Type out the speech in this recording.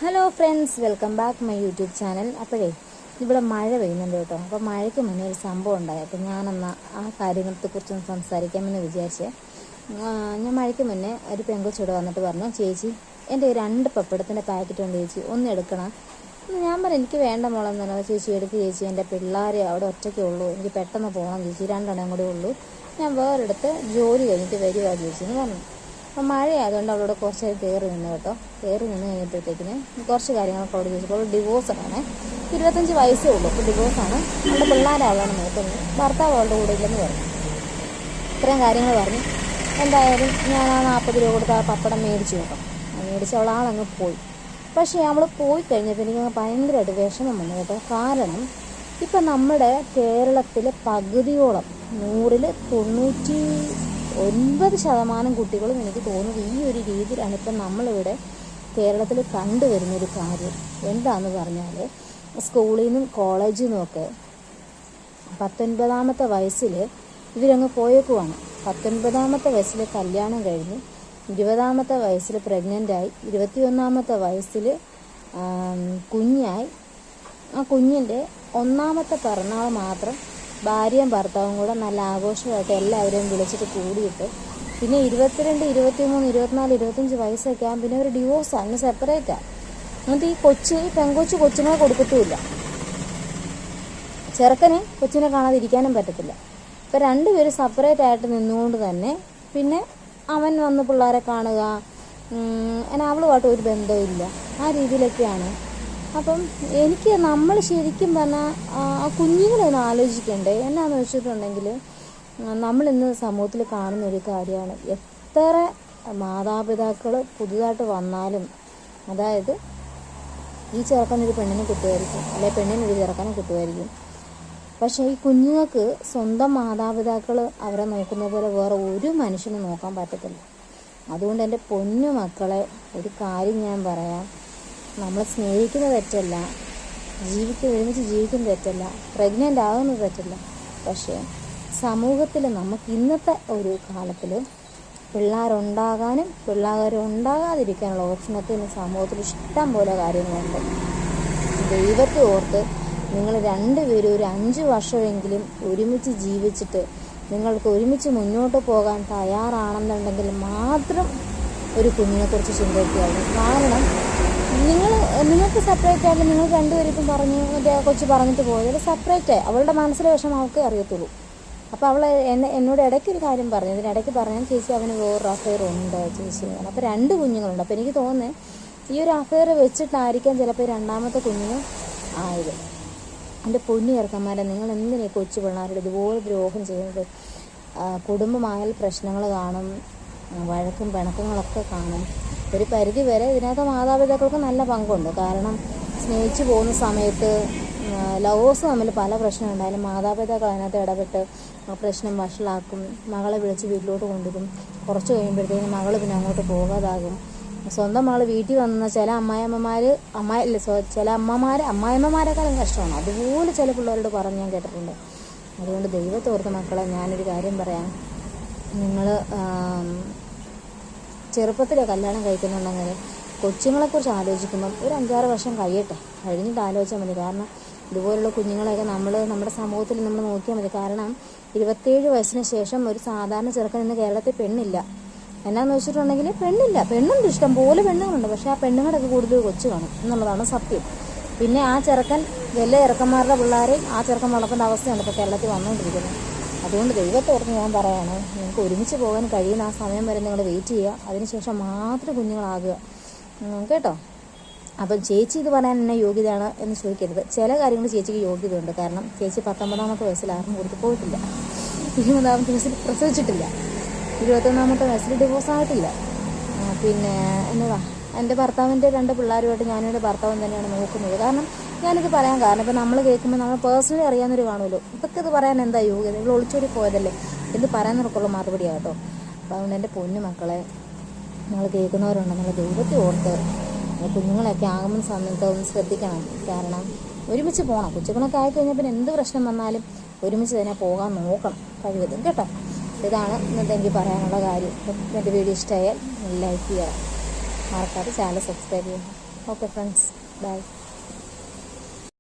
Hello friends, welcome back my YouTube channel. ഇവിടെ മഴ പെയ്യുന്നുണ്ട് കേട്ടോ. അപ്പോൾ മഴയ്ക്ക് മുന്നേ ഒരു സംഭവം ഉണ്ടായി. അപ്പോൾ ഞാനെന്നാൽ ആ കാര്യങ്ങളെക്കുറിച്ചൊന്ന് സംസാരിക്കാമെന്ന് വിചാരിച്ചേ. ഞാൻ മഴയ്ക്ക് മുന്നേ ഒരു പെങ്കൊച്ചോട് വന്നിട്ട് പറഞ്ഞു, ചേച്ചി എൻ്റെ 2 പപ്പടത്തിൻ്റെ പാക്കറ്റ് ഉണ്ട് ചേച്ചി, ഒന്ന് എടുക്കണം. ഞാൻ പറഞ്ഞു എനിക്ക് വേണ്ട മോളെന്ന്. ചേച്ചി എടുക്ക് ചേച്ചി, എൻ്റെ പിള്ളേർ അവിടെ ഒറ്റയ്ക്കേ ഉള്ളൂ, എനിക്ക് പെട്ടെന്ന് പോകണം ചേച്ചി, 2 എണ്ണം കൂടെ ഉള്ളൂ, ഞാൻ വേറെടുത്ത് ജോലി കഴിഞ്ഞിട്ട് വരുവാ ചേച്ചി എന്ന് പറഞ്ഞു. അപ്പം മഴയായതുകൊണ്ട് അവളോട് കുറച്ച് നേരം കയറി നിന്ന് കേട്ടോ. കയറി നിന്ന് കഴിഞ്ഞപ്പോഴത്തേക്കിന് കുറച്ച് കാര്യങ്ങളൊക്കെ അവിടെ ചോദിച്ചപ്പോൾ ഡിവോഴ്സാണ്. 25 വയസ്സേ ഉള്ളൂ. അപ്പോൾ ഡിവോഴ്സാണ്. അവളുടെ പിള്ളേരെ അവളാണ് നോക്കുന്നത്, ഭർത്താവ് അവളുടെ കൂടെ ഇല്ലെന്ന് പറഞ്ഞു. ഇത്രയും കാര്യങ്ങൾ പറഞ്ഞു. എന്തായാലും ഞാൻ ആ 40 രൂപ കൊടുത്ത് ആ പപ്പടം മേടിച്ചു കേട്ടോ. മേടിച്ച് അവളാളങ്ങ് പോയി. പക്ഷേ അവൾ പോയി കഴിഞ്ഞപ്പോൾ എനിക്ക് ഭയങ്കരമായിട്ട് വിഷമം വന്നു കേട്ടോ. കാരണം ഇപ്പം നമ്മുടെ കേരളത്തിൽ പകുതിയോളം 100-ൽ 99% കുട്ടികളും എനിക്ക് തോന്നുന്നത് ഈ ഒരു രീതിയിലാണ് ഇപ്പം നമ്മളിവിടെ കേരളത്തിൽ കണ്ടുവരുന്നൊരു കാര്യം. എന്താണെന്ന് പറഞ്ഞാൽ സ്കൂളിൽ നിന്നും കോളേജിൽ നിന്നുമൊക്കെ 19-ാമത്തെ വയസ്സിൽ ഇവരങ്ങ് പോയേക്കുവാണ്. 19-ാമത്തെ വയസ്സിൽ കല്യാണം കഴിഞ്ഞ് 20-ാമത്തെ വയസ്സിൽ പ്രഗ്നൻ്റായി, 21-ാമത്തെ വയസ്സിൽ കുഞ്ഞായി. ആ കുഞ്ഞിൻ്റെ 1-ാമത്തെ പിറന്നാൾ മാത്രം ഭാര്യയും ഭർത്താവും കൂടെ നല്ല ആഘോഷമായിട്ട് എല്ലാവരെയും വിളിച്ചിട്ട് കൂടിയിട്ട് പിന്നെ 22, 23, 24, 25 വയസ്സൊക്കെ ആകും. പിന്നെ ഒരു ഡിവോഴ്സാണ്, അന്ന് സെപ്പറേറ്റാണ്. എന്നിട്ട് ഈ കൊച്ചുങ്ങളെ കൊടുക്കത്തുമില്ല. ചെറുക്കന് കൊച്ചിനെ കാണാതിരിക്കാനും പറ്റത്തില്ല. ഇപ്പം 2 പേര് സെപ്പറേറ്റ് ആയിട്ട് നിന്നുകൊണ്ട് തന്നെ പിന്നെ അവൻ വന്ന് പിള്ളേരെ കാണുക, അങ്ങനെ അവളുമായിട്ട് ഒരു ബന്ധമില്ല, ആ രീതിയിലൊക്കെയാണ്. അപ്പം നമ്മൾ ശരിക്കും പറഞ്ഞാൽ ആ കുഞ്ഞുങ്ങളൊന്ന് ആലോചിക്കണ്ടേ. എന്നാന്ന് വെച്ചിട്ടുണ്ടെങ്കിൽ നമ്മളിന്ന് സമൂഹത്തിൽ കാണുന്ന ഒരു കാര്യമാണ്, എത്ര മാതാപിതാക്കൾ പുതുതായിട്ട് വന്നാലും, അതായത് ഈ ചെറുക്കനൊരു പെണ്ണിനെ കിട്ടുമായിരിക്കും, അല്ലെങ്കിൽ പെണ്ണിനൊരു ചെറുക്കനെ കിട്ടുമായിരിക്കും. പക്ഷേ ഈ കുഞ്ഞുങ്ങൾക്ക് സ്വന്തം മാതാപിതാക്കൾ അവരെ നോക്കുന്ന പോലെ വേറെ ഒരു മനുഷ്യനും നോക്കാൻ പറ്റത്തില്ല. അതുകൊണ്ട് എൻ്റെ പൊന്നു മക്കളെ, ഒരു കാര്യം ഞാൻ പറയാം, നമ്മൾ സ്നേഹിക്കുന്നത് തെറ്റല്ല, ഒരുമിച്ച് ജീവിക്കുന്നത് തെറ്റല്ല, പ്രഗ്നൻ്റ് ആകുന്നത് തെറ്റല്ല. പക്ഷേ സമൂഹത്തിൽ നമുക്ക് ഇന്നത്തെ ഒരു കാലത്തിൽ പിള്ളേരുണ്ടാകാനും പിള്ളേരുണ്ടാകാതിരിക്കാനുള്ള ഓപ്ഷനൊക്കെ ഇന്ന് സമൂഹത്തിൽ ഇഷ്ടം പോലെ കാര്യങ്ങളുണ്ട്. ദൈവത്തെ ഓർത്ത് നിങ്ങൾ 2 പേരും ഒരു 5 വർഷമെങ്കിലും ഒരുമിച്ച് ജീവിച്ചിട്ട് നിങ്ങൾക്ക് ഒരുമിച്ച് മുന്നോട്ട് പോകാൻ തയ്യാറാണെന്നുണ്ടെങ്കിൽ മാത്രം ഒരു കുഞ്ഞിനെക്കുറിച്ച് ചിന്തിക്കുകയാണ്. കാരണം നിങ്ങൾക്ക് സെപ്പറേറ്റ് ആയിട്ട് നിങ്ങൾ 2 പേരും ഇപ്പം പറഞ്ഞു, മറ്റേ കൊച്ചു പറഞ്ഞിട്ട് പോയത് സെപ്പറേറ്റ് ആയി, അവളുടെ മനസ്സിലെ വിഷമം അവൾക്ക് അറിയത്തുള്ളൂ. അപ്പോൾ അവൾ എന്നോട് ഇടയ്ക്കൊരു കാര്യം പറഞ്ഞു, ഇതിനിടയ്ക്ക് പറഞ്ഞു, ചേച്ചി അവന് വേറൊരു അഫെയർ ഉണ്ട് ചേച്ചി. അപ്പോൾ 2 കുഞ്ഞുങ്ങളുണ്ട്. അപ്പോൾ എനിക്ക് തോന്നുന്നത് ഈ ഒരു അഫെയർ വെച്ചിട്ടായിരിക്കാം ചിലപ്പോൾ 2-ാമത്തെ കുഞ്ഞിന് ആയത്. എൻ്റെ പൊന്നു ചെറുക്കന്മാരെ, നിങ്ങൾ എന്തിനാ കൊച്ചു പിള്ളേരുടെ ഇതുപോലെ ദ്രോഹം ചെയ്യുന്നത്? കുടുംബമായാൽ പ്രശ്നങ്ങൾ കാണും, വഴക്കും പിണക്കങ്ങളൊക്കെ കാണും. ഒരു പരിധി വരെ ഇതിനകത്ത് മാതാപിതാക്കൾക്ക് നല്ല പങ്കുണ്ട്. കാരണം സ്നേഹിച്ച് പോകുന്ന സമയത്ത് ലവേഴ്സ് തമ്മിൽ പല പ്രശ്നം ഉണ്ടായാലും മാതാപിതാക്കൾ അതിനകത്ത് ഇടപെട്ട് ആ പ്രശ്നം വഷളാക്കും. മകളെ വിളിച്ച് വീട്ടിലോട്ട് കൊണ്ടുവരും. കുറച്ച് കഴിയുമ്പോഴത്തേക്കും മകൾ പിന്നെ അങ്ങോട്ട് പോകാതാകും. സ്വന്തം മകൾ വീട്ടിൽ വന്ന ചില ചില അമ്മായിമ്മമാരെക്കാളും കഷ്ടമാണ്. അതുപോലെ ചില പിള്ളേരോട് പറഞ്ഞ് ഞാൻ കേട്ടിട്ടുണ്ട്. അതുകൊണ്ട് ദൈവത്തോർത്ത് മക്കളെ, ഞാനൊരു കാര്യം പറയാം, നിങ്ങൾ ചെറുപ്പത്തിലെ കല്യാണം കഴിക്കുന്നുണ്ടെങ്കിൽ കൊച്ചുങ്ങളെക്കുറിച്ച് ആലോചിക്കുമ്പം ഒരു 5-6 വർഷം കഴിഞ്ഞിട്ട് ആലോചിച്ചാൽ മതി. കാരണം ഇതുപോലുള്ള കുഞ്ഞുങ്ങളെയൊക്കെ നമ്മുടെ സമൂഹത്തിൽ നമ്മൾ നോക്കിയാൽ മതി. കാരണം 27 വയസ്സിന് ശേഷം ഒരു സാധാരണ ചെറുക്കൻ ഇന്ന് കേരളത്തിൽ പെണ്ണില്ല. എന്നാന്ന് വെച്ചിട്ടുണ്ടെങ്കിൽ പെണ്ണുണ്ട്, ഇഷ്ടം പോലെ പെണ്ണുങ്ങളുണ്ട്. പക്ഷേ ആ പെണ്ണുങ്ങളൊക്കെ കൂടുതൽ കൊച്ചു കാണും എന്നുള്ളതാണ് സത്യം. പിന്നെ ആ ചെറുക്കൻ വലിയ ചെറുക്കന്മാരുടെ പിള്ളേരെയും ആ ചെറുക്കൻ വളർത്തേണ്ട അവസ്ഥയാണ് ഇപ്പോൾ കേരളത്തിൽ വന്നുകൊണ്ടിരിക്കുന്നത്. അതുകൊണ്ട് ദൈവത്തോർത്ത് ഞാൻ പറയുകയാണ്, നിങ്ങൾക്ക് ഒരുമിച്ച് പോകാൻ കഴിയുന്ന ആ സമയം വരെ നിങ്ങൾ വെയിറ്റ് ചെയ്യുക. അതിനുശേഷം മാത്രം കുഞ്ഞുങ്ങളാകുക കേട്ടോ. അപ്പം ചേച്ചി ഇത് പറയാൻ എന്നെ യോഗ്യതയാണ് എന്ന് ചോദിക്കരുത്. ചില കാര്യങ്ങൾ ചേച്ചിക്ക് യോഗ്യതയുണ്ട്. കാരണം ചേച്ചി 19-ാമത്തെ വയസ്സിൽ ആർക്കും കൊടുത്ത് പോയിട്ടില്ല, 20-ാമത്തെ വയസ്സിൽ പ്രസവിച്ചിട്ടില്ല, 21-ാമത്തെ വയസ്സിൽ ഡിവോഴ്സ് ആയിട്ടില്ല. പിന്നെ എന്നതാ, എൻ്റെ ഭർത്താവിൻ്റെ 2 പിള്ളേരുമായിട്ട് ഞാനും എൻ്റെ ഭർത്താവും തന്നെയാണ് നോക്കുന്നത്. കാരണം ഞാനിത് പറയാൻ കാരണം ഇപ്പം നമ്മൾ കേൾക്കുമ്പോൾ നമ്മൾ പേഴ്സണലി അറിയാവുന്നൊരു കാണുമല്ലോ, ഇതൊക്കെ ഇത് പറയാൻ എന്താ യോഗ്യത, ഇവിടെ ഒളിച്ചോടി പോയതല്ലേ എന്ന് പറയാനവർക്കുള്ള മറുപടിയാണ് കേട്ടോ. അപ്പോൾ അതുകൊണ്ട് എൻ്റെ പൊന്നു മക്കളെ, നിങ്ങൾ കേൾക്കുന്നവരുണ്ട്, നമ്മൾ ദൈവത്തെ ഓർത്ത് കുഞ്ഞുങ്ങളൊക്കെ ആകുന്ന സമയത്ത് ഒന്ന് ശ്രദ്ധിക്കണം. കാരണം ഒരുമിച്ച് പോകണം. കൊച്ചുങ്ങളൊക്കെ ആയിക്കഴിഞ്ഞാൽ പിന്നെ എന്ത് പ്രശ്നം വന്നാലും ഒരുമിച്ച് തന്നെ പോകാൻ നോക്കണം കഴിവതും കേട്ടോ. ഇതാണ് ഇന്നത്തെ എനിക്ക് പറയാനുള്ള കാര്യം. എൻ്റെ വീഡിയോ ഇഷ്ടമായാൽ ലൈക്ക് ചെയ്യുക, മറക്കാതെ ചാനൽ സബ്സ്ക്രൈബ് ചെയ്യുക. Okay friends, by.